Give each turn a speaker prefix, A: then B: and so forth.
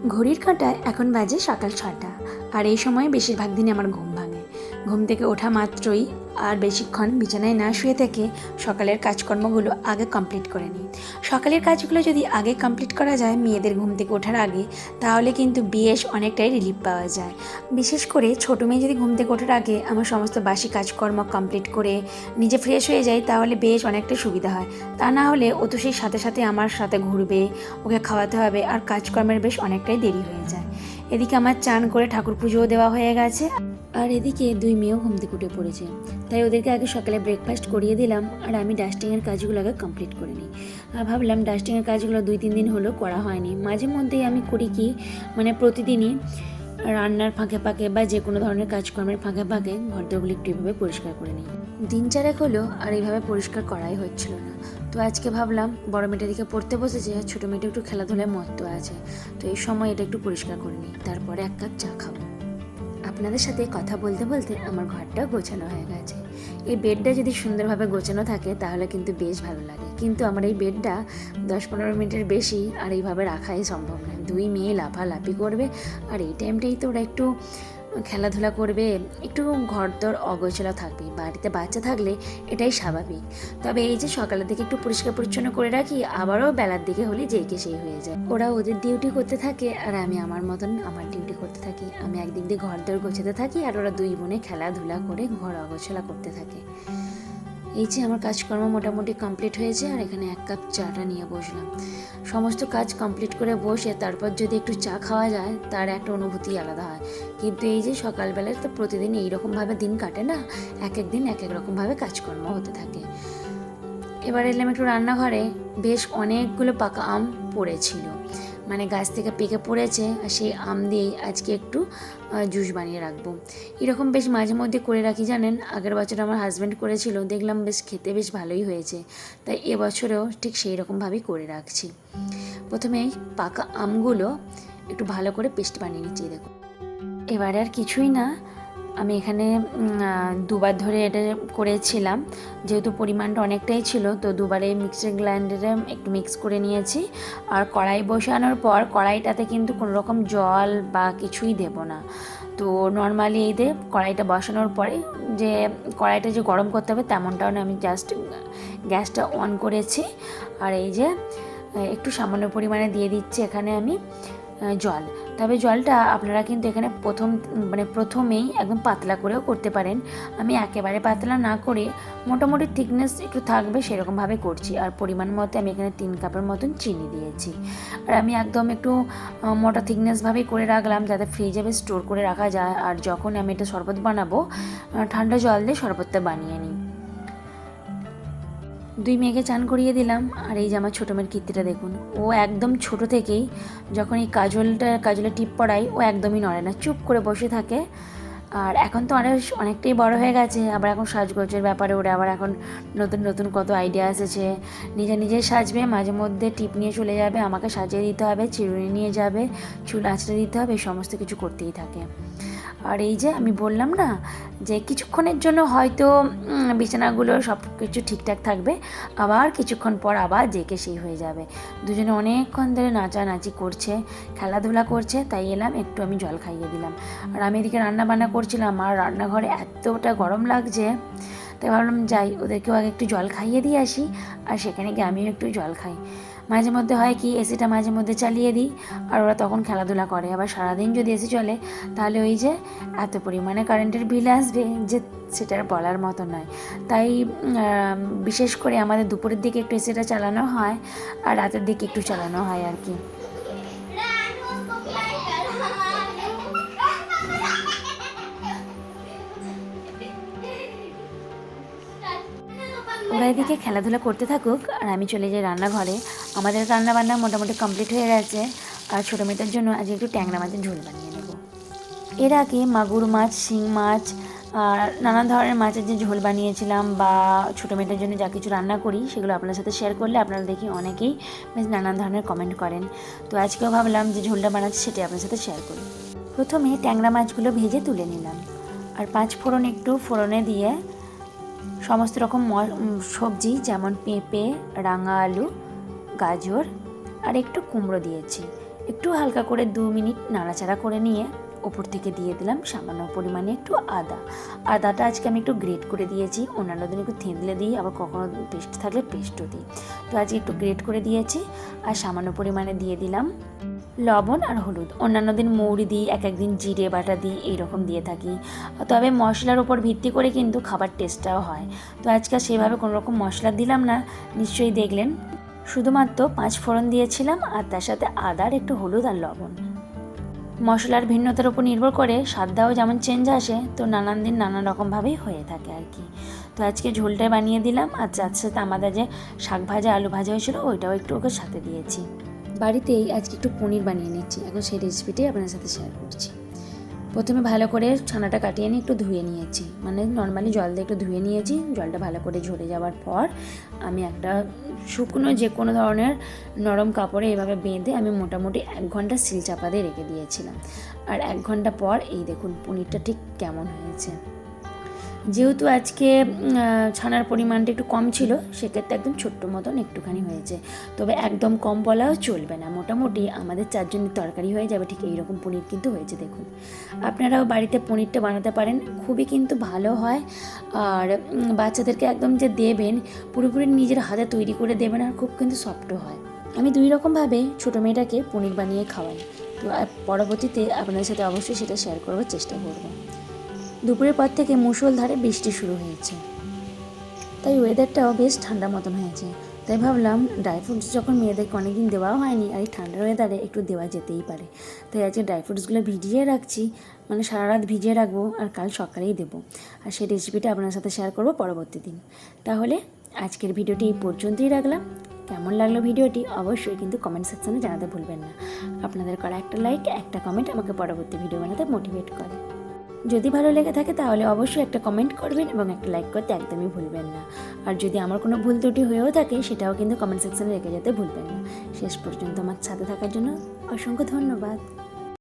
A: ঘড়ির কাঁটায় এখন বাজে সকাল 6টা। আর এই সময় বেশিরভাগ দিনই আমার ঘুম ভাঙে। ঘুম থেকে ওঠা মাত্রই আর বেশিক্ষণ বিছানায় না শুয়ে থেকে সকালের কাজকর্মগুলো আগে কমপ্লিট করে নিই। সকালের কাজগুলো যদি আগে কমপ্লিট করা যায় মেয়েদের ঘুম থেকে ওঠার আগে, তাহলে কিন্তু বেশ অনেকটাই রিলিফ পাওয়া যায়। বিশেষ করে ছোটো মেয়ে যদি ঘুম থেকে ওঠার আগে আমার সমস্ত বাসি কাজকর্ম কমপ্লিট করে নিজে ফ্রেশ হয়ে যায়, তাহলে বেশ অনেকটা সুবিধা হয়। তা না হলে ও তো সেই সাথে সাথে আমার সাথে ঘুরবে, ওকে খাওয়াতে হবে, আর কাজকর্মের বেশ অনেকটাই দেরি হয়ে যায়। এদিকে আমার চান করে ঠাকুর পুজোও দেওয়া হয়ে গেছে, আর এদিকে দুই মেয়েও ঘুম থেকে উঠে পড়েছে। তাই ওদেরকে আগে সকালে ব্রেকফাস্ট করিয়ে দিলাম, আর আমি ডাস্টিংয়ের কাজগুলো আগে কমপ্লিট করে নিই। আর ভাবলাম ডাস্টিংয়ের কাজগুলো 2-3 দিন হলো করা হয়নি। মাঝে মধ্যেই আমি করি কি, প্রতিদিনই রান্নার ফাঁকে ফাঁকে বা যে কোনো ধরনের কাজকর্মের ফাঁকে ফাঁকে ঘরদোরগুলো একটু এভাবে পরিষ্কার করে নিই। দিন চারেক হলো আর এইভাবে পরিষ্কার করাই হচ্ছিল না। তো আজকে ভাবলাম বড় মেয়েটার দিকে পড়তে বসেছে আর ছোটো মেয়েটা একটু খেলাধুলায় মত্ত আছে, তো এই সময় এটা একটু পরিষ্কার করে নিই, তারপরে 1 কাপ চা খাবো। আপনাদের সাথে কথা বলতে বলতে আমার ঘরটাও গোছানো হয়ে গেছে। এই বেডটা যদি সুন্দরভাবে গোছানো থাকে তাহলে কিন্তু বেশ ভালো লাগে, কিন্তু আমার এই বেডটা 10-15 মিনিটের বেশি আর এইভাবে রাখাই সম্ভব নয়। দুই মেয়ে লাফালাফি করবে, আর এই টাইমটাই তো ওরা একটু খেলাধুলা করবে, একটু ঘরদোর অগোছালো থাকবে। বাড়িতে বাচ্চা থাকলে এটাই স্বাভাবিক। তবে এই যে সকালের দিকে একটু পরিষ্কার পরিচ্ছন্ন করে রাখি, আবারও বেলার দিকে হলে যেই কে সেই হয়ে যায়। ওরা ওদের ডিউটি করতে থাকে আর আমি আমার মতন আমার ডিউটি করতে থাকি। আমি একদিক দিয়ে ঘরদোর গোছাতে থাকি, আর ওরা দুই বোনে খেলাধুলা করে ঘর অগোছালো করতে থাকে। এই যে আমার কাজকর্ম মোটামুটি কমপ্লিট হয়েছে, আর এখানে 1 কাপ চাটা নিয়ে বসলাম। সমস্ত কাজ কমপ্লিট করে বসে তারপর যদি একটু চা খাওয়া যায়, তার একটা অনুভূতি আলাদা হয়। কিন্তু এই যে সকালবেলায় তো প্রতিদিন এইরকমভাবে দিন কাটে না, এক এক দিন এক এক রকমভাবে কাজকর্ম হতে থাকে। এবার এলাম একটু রান্নাঘরে। বেশ অনেকগুলো পাকা আম পড়েছিল, গাছ থেকে পেকে পড়েছে, আর সেই আম দিয়েই আজকে একটু জুস বানিয়ে রাখবো। এরকম বেশ মাঝে মধ্যে করে রাখি জানেন। আগের বছর আমার হাজব্যান্ড করেছিল, দেখলাম বেশ খেতে বেশ ভালোই হয়েছে, তাই এবছরেও ঠিক সেই রকমভাবেই করে রাখছি। প্রথমেই পাকা আমগুলো একটু ভালো করে পেস্ট বানিয়ে নিচ্ছি। দেখুন, এবারে আর কিছুই না, আমি এখানে 2বার ধরে এটা করেছিলাম, যেহেতু পরিমাণটা অনেকটাই ছিল, তো 2বারে মিক্সার গ্রাইন্ডারে একটু মিক্স করে নিয়েছি। আর কড়াই বসানোর পর কড়াইটাতে কিন্তু কোনো রকম জল বা কিছুই দেব না। তো নর্মালি এই দিয়ে কড়াইটা বসানোর পরে যে কড়াইটা যে গরম করতে হবে তেমনটাও না, আমি জাস্ট গ্যাসটা অন করেছি। আর এই যে একটু সামান্য পরিমাণে দিয়ে দিচ্ছি এখানে আমি জল। তবে জলটা আপনারা কিন্তু এখানে প্রথমেই একদম পাতলা করেও করতে পারেন। আমি একেবারে পাতলা না করে মোটামুটি থিকনেস একটু থাকবে সেরকমভাবে করছি। আর পরিমাণ মতো আমি এখানে 3 কাপের মতন চিনি দিয়েছি। আর আমি একদম একটু মোটা থিকনেসভাবেই করে রাখলাম, যাতে ফ্রিজে বেশ স্টোর করে রাখা যায়। আর যখন আমি এটা শরবত বানাবো, ঠান্ডা জল দিয়ে শরবতটা বানিয়ে নিই। 2 মেয়েকে চান করিয়ে দিলাম। আর এই যে আমার ছোটো মেয়ের কীর্তিটা দেখুন, ও একদম ছোট থেকেই যখন এই কাজলের টিপ পড়াই, ও একদমই নড়ে না, চুপ করে বসে থাকে। আর এখন তো অনেকটাই বড় হয়ে গেছে, আবার এখন সাজগোজের ব্যাপারে ওরা আবার এখন নতুন নতুন কত আইডিয়া এসেছে। নিজে নিজে সাজবে, মাঝে মধ্যে টিপ নিয়ে চলে যাবে, আমাকে সাজিয়ে দিতে হবে, চিরুনি নিয়ে যাবে, চুল আঁচড়ে দিতে হবে, এই সমস্ত কিছু করতেই থাকে। আর এই যে আমি বললাম না যে কিছুক্ষণের জন্য হয়তো বিছানাগুলো সব কিছু ঠিকঠাক থাকবে, আবার কিছুক্ষণ পর আবার যেকে সেই হয়ে যাবে। দুজনে অনেকক্ষণ ধরে নাচানাচি করছে, খেলাধুলা করছে, তাই এলাম একটু আমি জল খাইয়ে দিলাম। আর আমি এদিকে রান্না বান্না করছিলাম, আর রান্নাঘরে এতটা গরম লাগছে, তাই ভাবলাম যাই ওদেরকেও আগে একটু জল খাইয়ে দিয়ে আসি, আর সেখানে গিয়ে আমিও একটু জল খাই। মাঝে মধ্যে হয় কি, এসিটা মাঝে মধ্যে চালিয়ে দিই, আর ওরা তখন খেলাধুলা করে। আবার সারাদিন যদি এসি চলে, তাহলে ওই যে এত পরিমাণে কারেন্টের বিল আসবে যে সেটার বলার মতো নয়। তাই বিশেষ করে আমাদের দুপুরের দিকে একটু এসিটা চালানো হয়, আর রাতের দিকে একটু চালানো হয় আর কি। ওরা এদিকে খেলাধুলা করতে থাকুক, আর আমি চলে যাই রান্নাঘরে। আমাদের রান্নাবান্না মোটামুটি কমপ্লিট হয়ে গেছে, আর ছোটো মেয়েটার জন্য আজকে একটু ট্যাংরা মাছের ঝোল বানিয়ে নেব। এর আগে মাগুর মাছ, শিং মাছ আর নানান ধরনের মাছের যে ঝোল বানিয়েছিলাম, বা ছোটো মেয়েটার জন্য যা কিছু রান্না করি সেগুলো আপনার সাথে শেয়ার করলে আপনারা দেখি অনেকেই বেশ নানান ধরনের কমেন্ট করেন। তো আজকেও ভাবলাম যে ঝোলটা বানাচ্ছি সেটাই আপনার সাথে শেয়ার করি। প্রথমে ট্যাংরা মাছগুলো ভেজে তুলে নিলাম, আর 5 ফোড়ন একটু ফোড়নে দিয়ে সমস্ত রকম সবজি যেমন পেঁপে, রাঙা আলু, গাজর আর একটু কুমড়ো দিয়েছি। একটু হালকা করে 2 মিনিট নাড়াচাড়া করে নিয়ে ওপর থেকে দিয়ে দিলাম সামান্য পরিমাণে একটু আদাটা আজকে আমি একটু গ্রেট করে দিয়েছি। অন্যান্য দিন একটু থেঁতলে দিই, আবার কখনো পেস্ট থাকলে পেস্টও দিই। তো আজকে একটু গ্রেট করে দিয়েছি আর সামান্য পরিমাণে দিয়ে দিলাম লবণ আর হলুদ। অন্যান্য দিন মৌরি দিই, এক একদিন জিরে বাটা দিই, এইরকম দিয়ে থাকি। তবে মশলার উপর ভিত্তি করে কিন্তু খাবার টেস্টটাও হয়। তো আজকে সেভাবে কোনো রকম মশলা দিলাম না, নিশ্চয়ই দেখলেন। শুধুমাত্র 5 ফোড়ন দিয়েছিলাম আর তার সাথে আদা আর একটু হলুদ আর লবণ। মশলার ভিন্নতার উপর নির্ভর করে স্বাদটাও যেমন চেঞ্জ আসে, তো নানান দিন নানান রকমভাবেই হয়ে থাকে আর কি। তো আজকে ঝোলটাই বানিয়ে দিলাম আর যার সাথে আমাদের যে শাক ভাজা আলু ভাজা হয়েছিলো ওইটাও একটু ওকে সাথে দিয়েছি। বাড়িতেই আজকে একটু পনির বানিয়ে নিচ্ছি, এখন সেই রেসিপিটাই আপনার সাথে শেয়ার করছি। প্রথমে ভালো করে ছানাটা কাটিয়ে নিয়ে একটু ধুয়ে নিয়েছি, মানে নর্মালি জল দিয়ে একটু ধুয়ে নিয়েছি। জলটা ভালো করে ঝরে যাওয়ার পর আমি একটা শুকনো যে কোনো ধরনের নরম কাপড়ে এভাবে বেঁধে আমি মোটামুটি 1 ঘন্টা সিল চাপা দিয়ে রেখে দিয়েছিলাম। আর 1 ঘন্টা পর এই দেখুন পনিরটা ঠিক কেমন হয়েছে। যেহেতু আজকে ছানার পরিমাণটা একটু কম ছিল, সেক্ষেত্রে একদম ছোট্ট মতন একটুখানি হয়েছে। তবে একদম কম বলাও চলবে না, মোটামুটি আমাদের 4 জনের তরকারি হয়ে যাবে ঠিক এইরকম পনির কিন্তু হয়েছে। দেখুন আপনারাও বাড়িতে পনিরটা বানাতে পারেন, খুবই কিন্তু ভালো হয়। আর বাচ্চাদেরকে একদম যে দেবেন পুরোপুরি নিজের হাতে তৈরি করে দেবেন, আর খুব কিন্তু সফটও হয়। আমি 2 রকমভাবে ছোটো মেয়েটাকে পনির বানিয়ে খাওয়াই। তো পরবর্তীতে আপনাদের সাথে অবশ্যই সেটা শেয়ার করার চেষ্টা করব। দুপুরের পর থেকে মুষলধারে বৃষ্টি শুরু হয়েছে, তাই ওয়েদারটাও বেশ ঠান্ডা মতন হয়েছে। তাই ভাবলাম ড্রাই ফ্রুটস যখন মেয়েদেরকে অনেকদিন দেওয়া হয়নি, আর এই ঠান্ডার ওয়েদারে একটু দেওয়া যেতেই পারে। তাই আজকে ড্রাই ফ্রুটসগুলো ভিজিয়ে রাখছি, মানে সারা রাত ভিজিয়ে রাখবো আর কাল সকালেই দেবো। আর সেই রেসিপিটা আপনার সাথে শেয়ার করবো পরবর্তী দিন। তাহলে আজকের ভিডিওটি এই পর্যন্তই রাখলাম। কেমন লাগলো ভিডিওটি অবশ্যই কিন্তু কমেন্ট সেকশনে জানাতে ভুলবেন না। আপনাদের করা একটা লাইক, একটা কমেন্ট আমাকে পরবর্তী ভিডিও বানাতে মোটিভেট করে। যদি ভালো লেগে থাকে তাহলে অবশ্যই একটা কমেন্ট করবেন এবং একটা লাইক করতে একদমই ভুলবেন না। আর যদি আমার কোনো ভুল ত্রুটি হয়েও থাকে সেটাও কিন্তু কমেন্ট সেকশনে রেখে যেতে ভুলবেন না। শেষ পর্যন্ত আমার সাথে থাকার জন্য অসংখ্য ধন্যবাদ।